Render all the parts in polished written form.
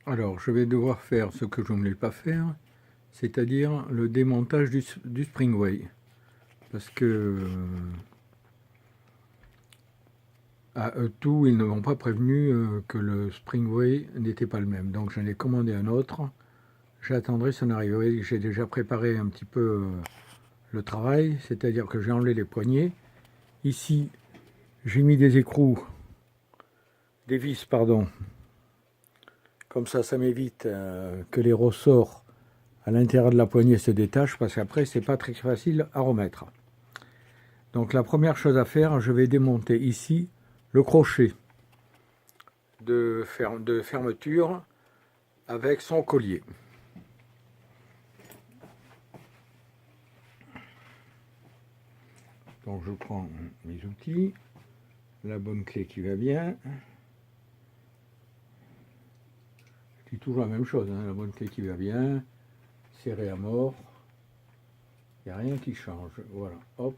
Alors, je vais devoir faire ce que je ne voulais pas faire, c'est-à-dire le démontage du Springway. Parce que à E2, ils ne m'ont pas prévenu que le Springway n'était pas le même. Donc, j'en ai commandé un autre. J'attendrai son arrivée. J'ai déjà préparé un petit peu le travail, c'est-à-dire que j'ai enlevé les poignées. Ici, j'ai mis des écrous, des vis, pardon. Comme ça m'évite que les ressorts à l'intérieur de la poignée se détachent, parce qu'après, c'est pas très facile à remettre. Donc la première chose à faire, je vais démonter ici le crochet de fermeture avec son collier. Donc je prends mes outils, la bonne clé qui va bien. Je dis toujours la même chose, hein, la bonne clé qui va bien, serré à mort, il n'y a rien qui change. Voilà, hop.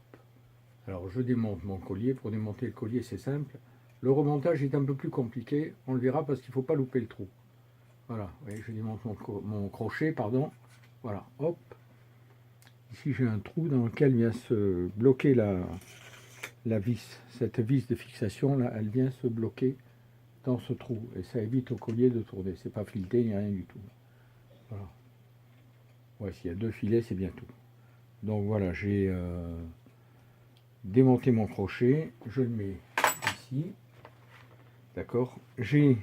Alors je démonte mon collier. Pour démonter le collier, c'est simple. Le remontage est un peu plus compliqué, on le verra parce qu'il ne faut pas louper le trou. Voilà, vous voyez, je démonte mon crochet, pardon. Voilà, hop. Ici j'ai un trou dans lequel vient se bloquer la vis. Cette vis de fixation là, elle vient se bloquer dans ce trou. Et ça évite au collier de tourner. C'est pas fileté, ni rien du tout. Voilà. Ouais, s'il y a deux filets, c'est bien tout. Donc voilà, j'ai démonté mon crochet. Je le mets ici. D'accord. J'ai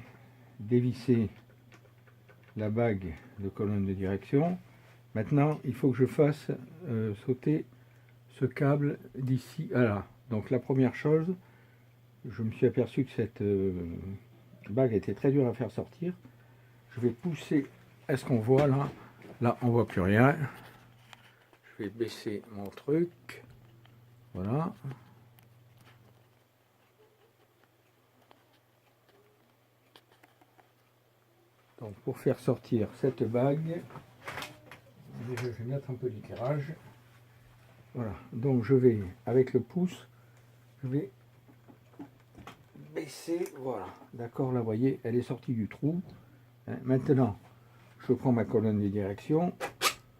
dévissé la bague de colonne de direction. Maintenant, il faut que je fasse sauter ce câble d'ici à là. Donc la première chose, je me suis aperçu que cette bague était très dure à faire sortir. Je vais pousser. Est-ce qu'on voit là? Là, on voit plus rien. Je vais baisser mon truc. Voilà. Donc pour faire sortir cette bague, déjà je vais mettre un peu d'éclairage. Voilà, donc je vais, avec le pouce, je vais baisser, voilà, d'accord, là vous voyez, elle est sortie du trou. Maintenant, je prends ma colonne de direction,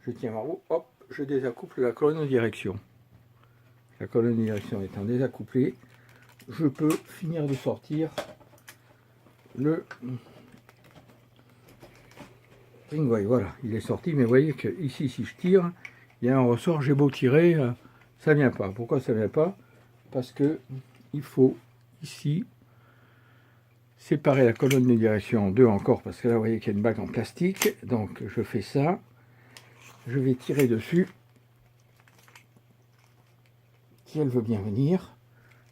je tiens ma roue, hop, je désaccouple la colonne de direction. La colonne de direction étant désaccouplée, je peux finir de sortir le Springway. Voilà, il est sorti, mais vous voyez que ici, si je tire, il y a un ressort, j'ai beau tirer, ça vient pas. Pourquoi ça vient pas? Parce que il faut ici séparer la colonne de direction en deux encore, parce que là vous voyez qu'il y a une bague en plastique. Donc je fais ça, je vais tirer dessus, si elle veut bien venir.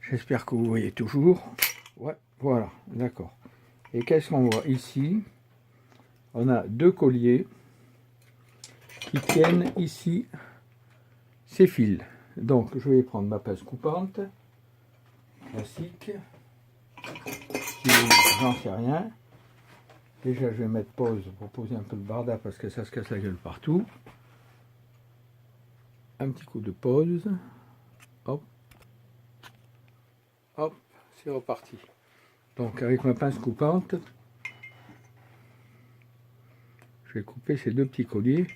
J'espère que vous voyez toujours. Ouais, voilà, d'accord. Et qu'est-ce qu'on voit ici? On a deux colliers qui tiennent ici ces fils. Donc je vais prendre ma pince coupante classique, j'en sais rien. Déjà je vais mettre pause pour poser un peu le barda parce que ça se casse la gueule partout. Un petit coup de pause, hop, hop, c'est reparti. Donc avec ma pince coupante, je vais couper ces deux petits colliers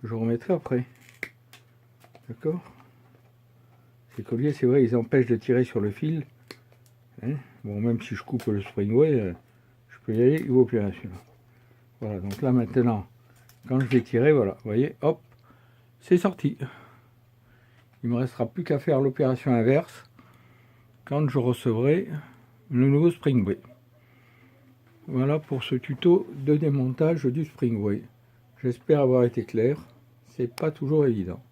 que je remettrai après. D'accord? Ces colliers, c'est vrai, ils empêchent de tirer sur le fil. Hein, bon, même si je coupe le Springway, je peux y aller, il vaut plus rien celui-là. Voilà, donc là maintenant, quand je vais tirer, voilà, vous voyez, hop, c'est sorti. Il ne me restera plus qu'à faire l'opération inverse quand je recevrai le nouveau Springway. Voilà pour ce tuto de démontage du Springway. J'espère avoir été clair, c'est pas toujours évident.